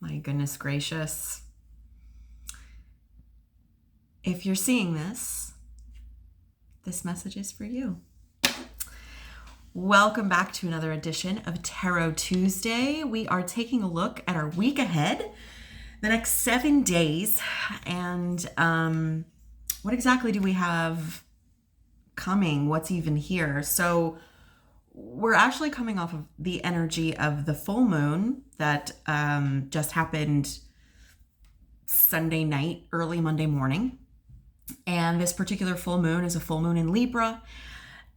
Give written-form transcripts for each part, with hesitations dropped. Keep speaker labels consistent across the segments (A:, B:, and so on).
A: My goodness gracious. If you're seeing this message is for you. Welcome back to another edition of Tarot Tuesday. We are taking a look at our week ahead, the next 7 days, and what exactly do we have coming? What's even here? So we're actually coming off of the energy of the full moon that just happened Sunday night, early Monday morning. And this particular full moon is a full moon in Libra.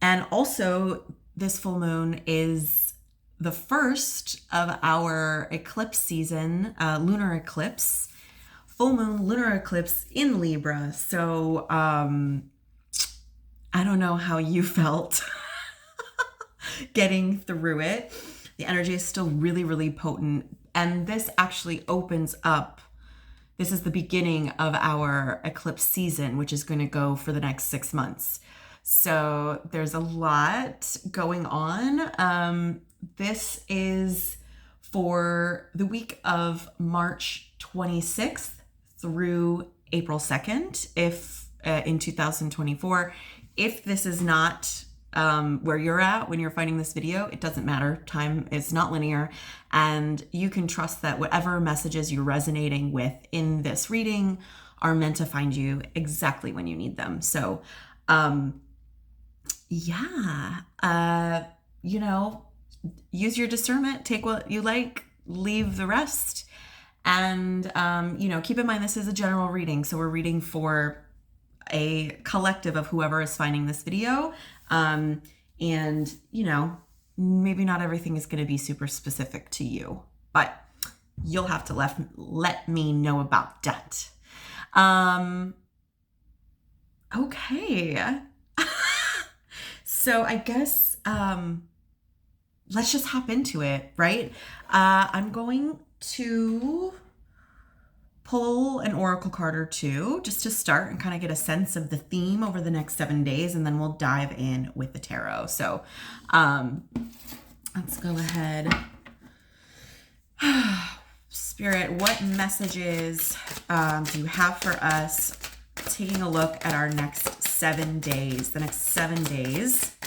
A: And also, this full moon is the first of our eclipse season, lunar eclipse, full moon lunar eclipse in Libra. So I don't know how you felt getting through it. The energy is still really, really potent. And this actually opens up. This is the beginning of our eclipse season, which is going to go for the next 6 months. So there's a lot going on. This is for the week of March 26th through April 2nd, if in 2024. If this is not where you're at when you're finding this video, it doesn't matter. Time is not linear, and you can trust that whatever messages you're resonating with in this reading are meant to find you exactly when you need them. So, use your discernment, take what you like, leave the rest. And, keep in mind, this is a general reading. So we're reading for a collective of whoever is finding this video. Maybe not everything is going to be super specific to you, but you'll have to let me know about that. Okay. So I guess, let's just hop into it, right? I'm going to pull an oracle card or two just to start and kind of get a sense of the theme over the next 7 days, and then we'll dive in with the tarot. So let's go ahead. Spirit, what messages do you have for us taking a look at our next 7 days, the next 7 days,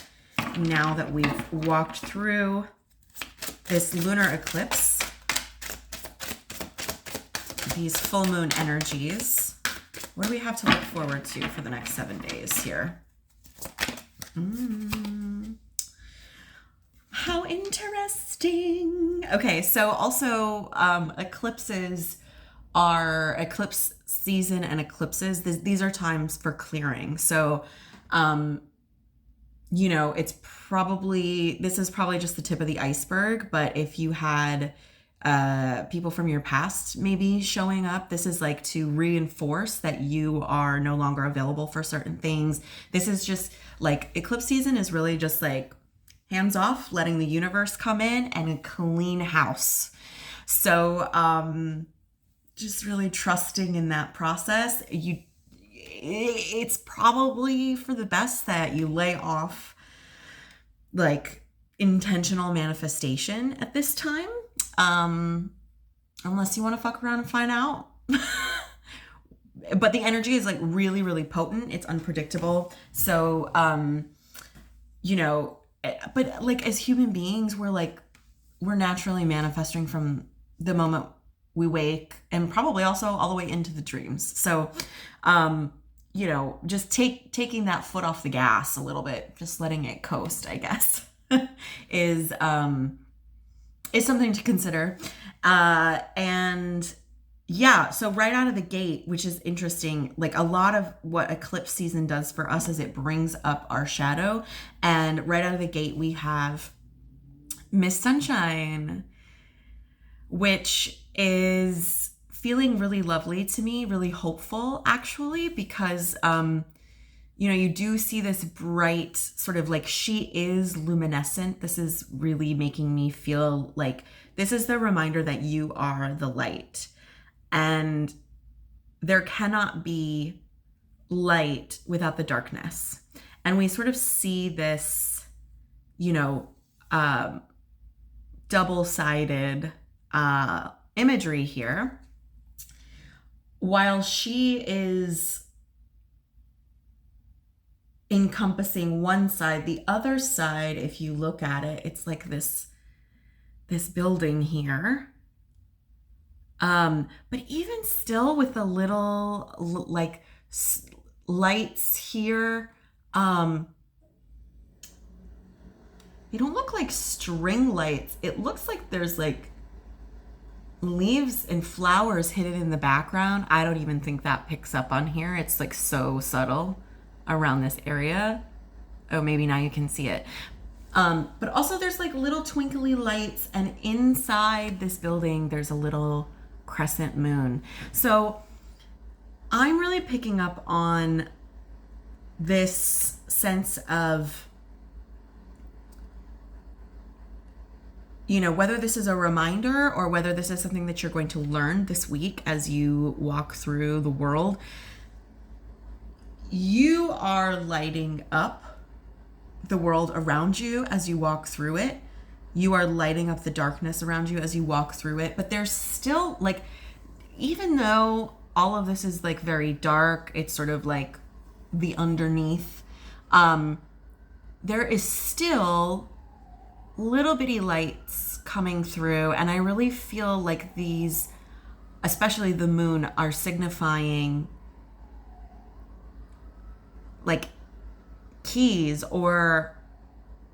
A: now that we've walked through this lunar eclipse, these full moon energies? What do we have to look forward to for the next 7 days here? How interesting. Okay, so also eclipses are eclipse season, and eclipses, these are times for clearing. So this is probably just the tip of the iceberg, but if you had people from your past maybe showing up, this is like to reinforce that you are no longer available for certain things. This is just like, eclipse season is really just like hands off, letting the universe come in and clean house. So just really trusting in that process. It's probably for the best that you lay off like intentional manifestation at this time. Unless you want to fuck around and find out. But the energy is like really, really potent. It's unpredictable. So, but like as human beings, we're naturally manifesting from the moment we wake, and probably also all the way into the dreams. So, just taking that foot off the gas a little bit, just letting it coast, I guess, is something to consider. So right out of the gate, which is interesting, like a lot of what eclipse season does for us is it brings up our shadow. And right out of the gate, we have Miss Sunshine, which is feeling really lovely to me, really hopeful actually, because you do see this bright sort of like, she is luminescent. This is really making me feel like this is the reminder that you are the light, and there cannot be light without the darkness. And we sort of see this, double-sided imagery here, while she is encompassing one side, the other side, if you look at it, it's like this building here. But even still with the little like lights here, they don't look like string lights. It looks like there's like leaves and flowers hidden in the background. I don't even think that picks up on here. It's like so subtle around this area. Oh, maybe now you can see it. But also there's like little twinkly lights, and inside this building there's a little crescent moon. So I'm really picking up on this sense of, you know, whether this is a reminder or whether this is something that you're going to learn this week as you walk through the world, you are lighting up the world around you as you walk through it. You are lighting up the darkness around you as you walk through it. But there's still, like, even though all of this is like very dark, it's sort of like the underneath, there is still little bitty lights coming through. And I really feel like these, especially the moon, are signifying like keys or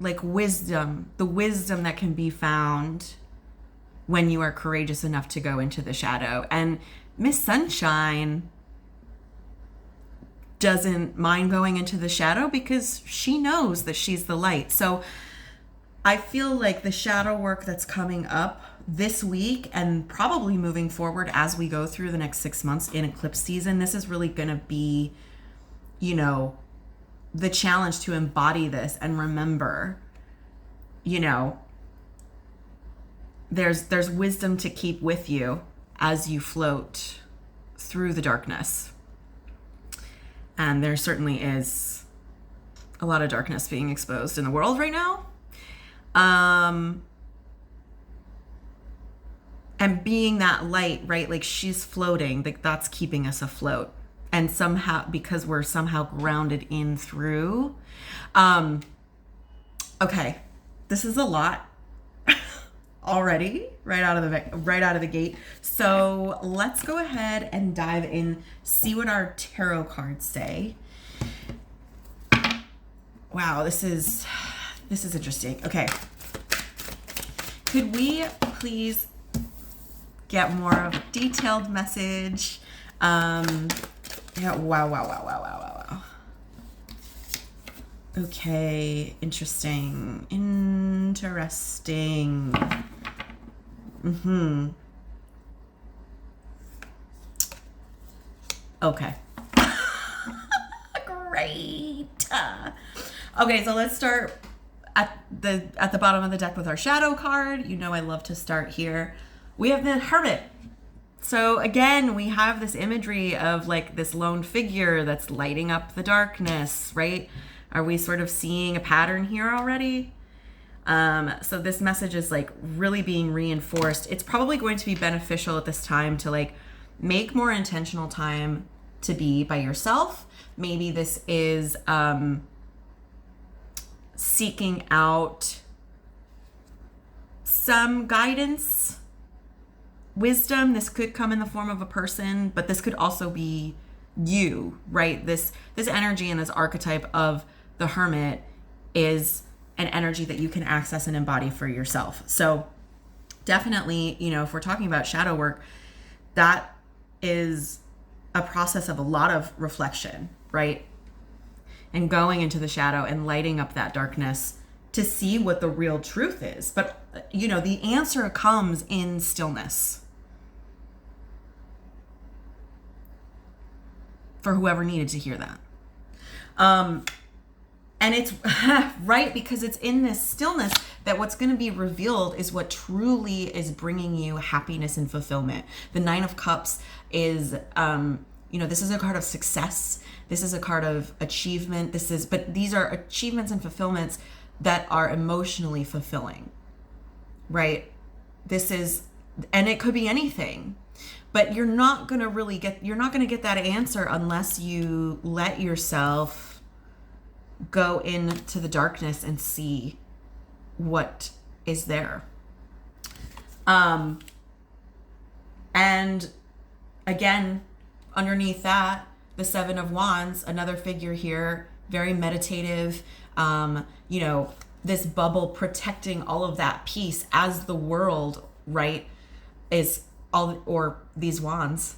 A: like wisdom, the wisdom that can be found when you are courageous enough to go into the shadow. And Miss Sunshine doesn't mind going into the shadow because she knows that she's the light. So I feel like the shadow work that's coming up this week and probably moving forward as we go through the next 6 months in eclipse season, this is really going to be, you know, the challenge to embody this and remember, you know, there's wisdom to keep with you as you float through the darkness. And there certainly is a lot of darkness being exposed in the world right now. And being that light, right? Like she's floating, like that's keeping us afloat. And somehow, because we're somehow grounded in through. Okay, this is a lot already, right out of the gate. So let's go ahead and dive in, see what our tarot cards say. Wow, this is interesting. Okay, could we please get more of a detailed message? Yeah, wow. Okay, interesting. Okay. Great. Okay, so let's start at the bottom of the deck with our shadow card. You know I love to start here. We have the Hermit. So again, we have this imagery of like this lone figure that's lighting up the darkness, right? Are we sort of seeing a pattern here already? So this message is like really being reinforced. It's probably going to be beneficial at this time to like make more intentional time to be by yourself. Maybe this is seeking out some guidance, wisdom. This could come in the form of a person, but this could also be you, right? This energy and this archetype of the Hermit is an energy that you can access and embody for yourself. So definitely, you know, if we're talking about shadow work, that is a process of a lot of reflection, right? And going into the shadow and lighting up that darkness to see what the real truth is. But, you know, the answer comes in stillness for whoever needed to hear that. And it's right, because it's in this stillness that what's going to be revealed is what truly is bringing you happiness and fulfillment. The Nine of Cups is, you know, this is a card of success. This is a card of achievement. But these are achievements and fulfillments that are emotionally fulfilling, right? This is And it could be anything. But you're not going to get that answer unless you let yourself go into the darkness and see what is there. And again, underneath that, the Seven of Wands, another figure here, very meditative, this bubble protecting all of that peace as the world, right, is all, or these wands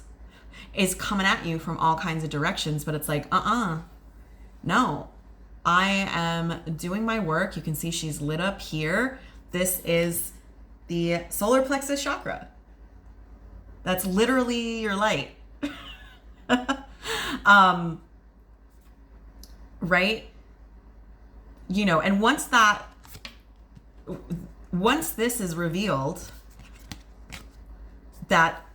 A: is coming at you from all kinds of directions, but it's like, no, I am doing my work. You can see she's lit up here. This is the solar plexus chakra. That's literally your light. Right? And once this is revealed, that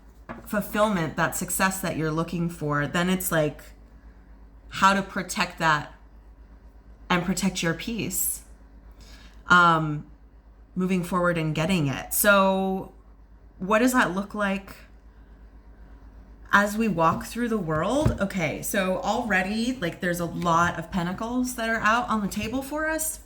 A: fulfillment, that success that you're looking for, then it's like how to protect that and protect your peace, moving forward and getting it. So what does that look like as we walk through the world? Okay, so already, like, there's a lot of pentacles that are out on the table for us.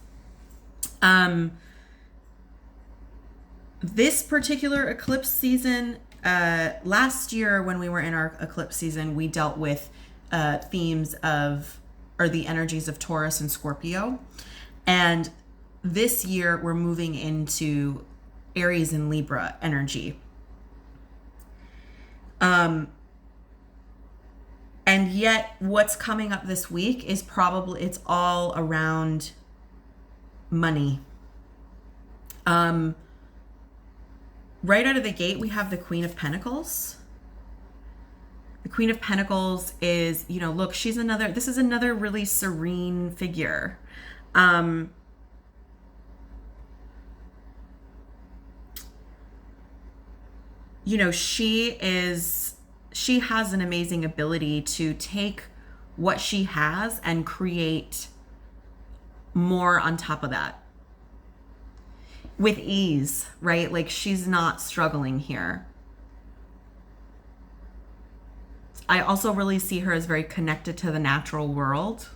A: This particular eclipse season, last year when we were in our eclipse season, we dealt with themes of, or the energies of Taurus and Scorpio. And this year we're moving into Aries and Libra energy. And yet what's coming up this week is probably, it's all around money. Right out of the gate, we have the Queen of Pentacles. The Queen of Pentacles is, look, this is another really serene figure. She has an amazing ability to take what she has and create more on top of that with ease, right? Like, she's not struggling here. I also really see her as very connected to the natural world.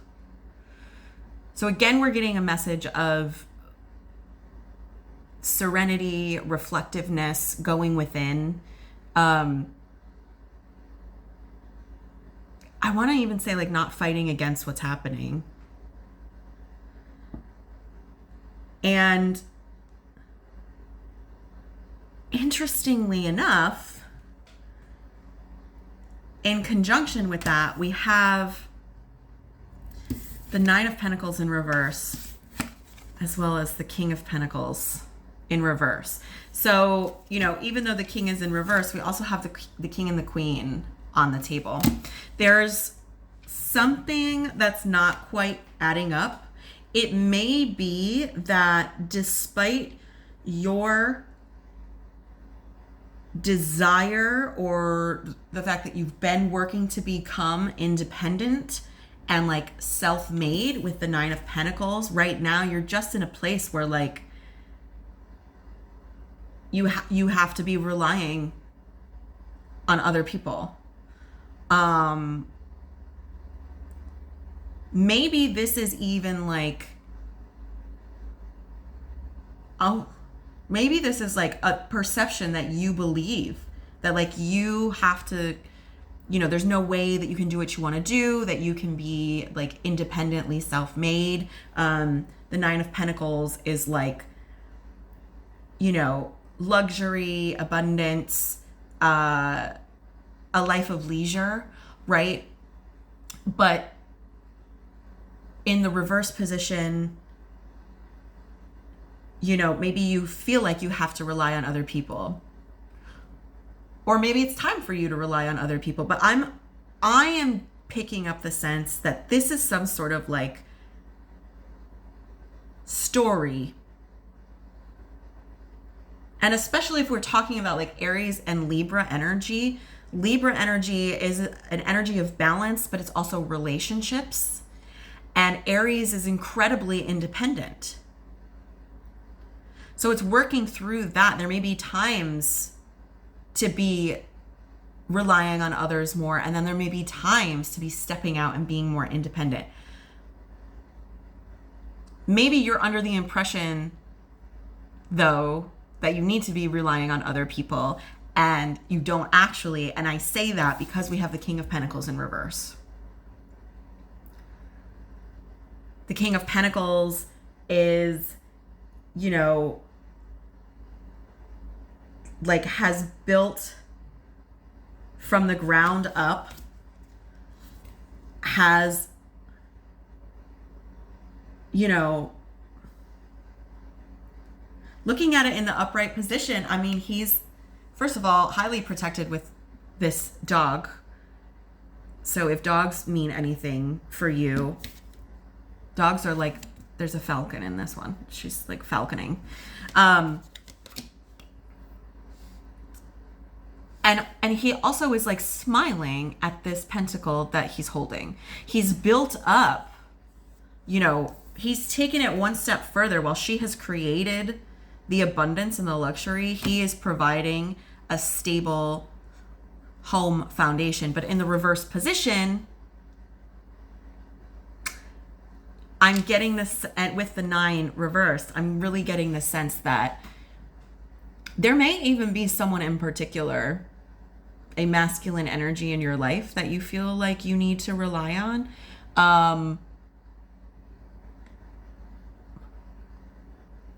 A: So again, we're getting a message of serenity, reflectiveness, going within. I want to even say, like, not fighting against what's happening. And interestingly enough, in conjunction with that, we have the Nine of Pentacles in reverse, as well as the King of Pentacles in reverse. So, even though the King is in reverse, we also have the King and the Queen on the table. There's something that's not quite adding up. It may be that despite your desire or the fact that you've been working to become independent and like self-made with the Nine of Pentacles, right now you're just in a place where like you have to be relying on other people. Maybe this is even like, maybe this is like a perception that you believe that like you have to, there's no way that you can do what you want to do, that you can be like independently self-made. The Nine of Pentacles is like, luxury, abundance, a life of leisure, right? But in the reverse position, maybe you feel like you have to rely on other people. Or maybe it's time for you to rely on other people. But I am picking up the sense that this is some sort of like story. And especially if we're talking about like Aries and Libra energy is an energy of balance, but it's also relationships. And Aries is incredibly independent. So it's working through that. There may be times to be relying on others more, and then there may be times to be stepping out and being more independent. Maybe you're under the impression, though, that you need to be relying on other people, and you don't actually. And I say that because we have the King of Pentacles in reverse. The King of Pentacles is, you know, like has built from the ground up, has, you know, looking at it in the upright position, I mean, he's, first of all, highly protected with this dog. So if dogs mean anything for you, dogs are like, there's a falcon in this one. She's like falconing. And he also is like smiling at this pentacle that he's holding. He's built up, you know, he's taken it one step further. While she has created the abundance and the luxury, he is providing a stable home foundation. But in the reverse position, I'm getting this, with the 9 reversed, I'm really getting the sense that there may even be someone in particular, a masculine energy in your life that you feel like you need to rely on.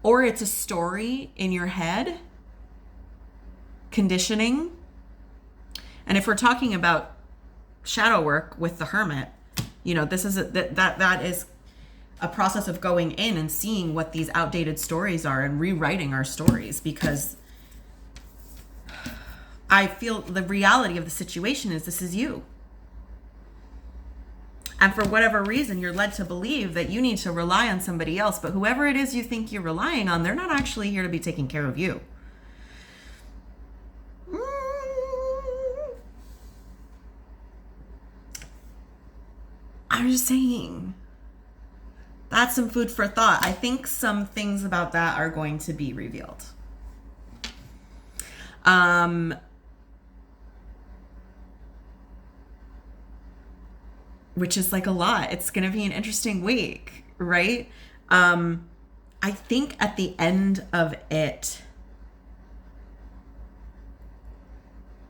A: Or it's a story in your head, conditioning. And if we're talking about shadow work with the Hermit, you know, this is that is a process of going in and seeing what these outdated stories are and rewriting our stories, because I feel the reality of the situation is this is you. And for whatever reason, you're led to believe that you need to rely on somebody else. But whoever it is you think you're relying on, they're not actually here to be taking care of you. I'm just saying. That's some food for thought. I think some things about that are going to be revealed. Which is like a lot. It's going to be an interesting week, right? I think at the end of it,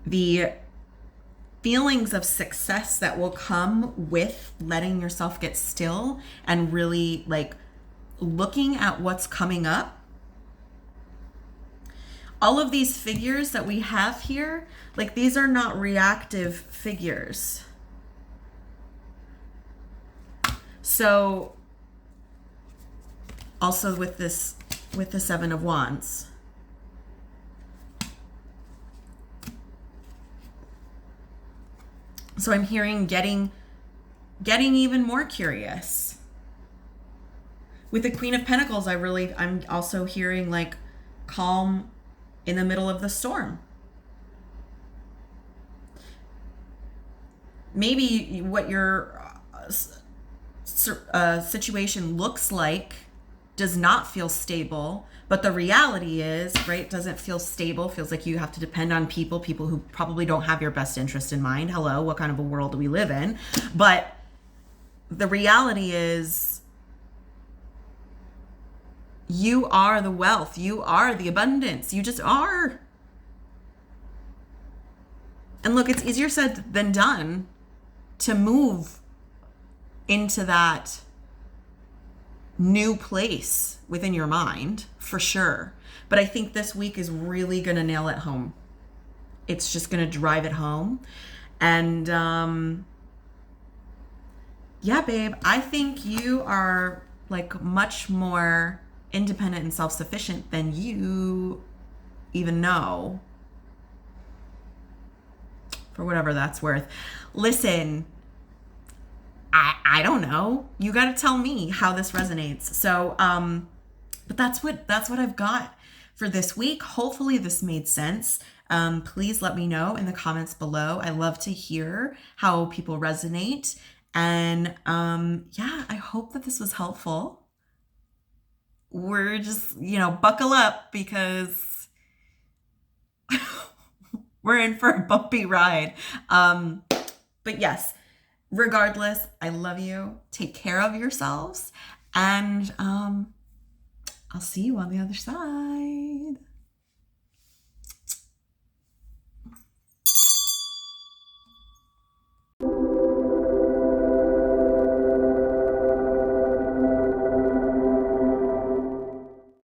A: the feelings of success that will come with letting yourself get still and really like looking at what's coming up. All of these figures that we have here, like these are not reactive figures. So also with this, with the 7 of Wands, so I'm hearing getting even more curious. With the Queen of Pentacles, I'm also hearing like calm in the middle of the storm. Maybe what your situation looks like does not feel stable, but the reality is, right, doesn't feel stable. Feels like you have to depend on people who probably don't have your best interest in mind. Hello, what kind of a world do we live in? But the reality is, you are the wealth. You are the abundance. You just are. And look, it's easier said than done to move into that new place within your mind, for sure. But I think this week is really going to nail it home. It's just going to drive it home. And yeah, babe, I think you are like much more independent and self-sufficient than you even know, for whatever that's worth. Listen, I don't know. You got to tell me how this resonates. So, but that's what I've got for this week. Hopefully this made sense. Please let me know in the comments below. I love to hear how people resonate. And yeah, I hope that this was helpful. We're just, buckle up, because We're in for a bumpy ride. But yes, regardless, I love you. Take care of yourselves. And I'll see you on the other side.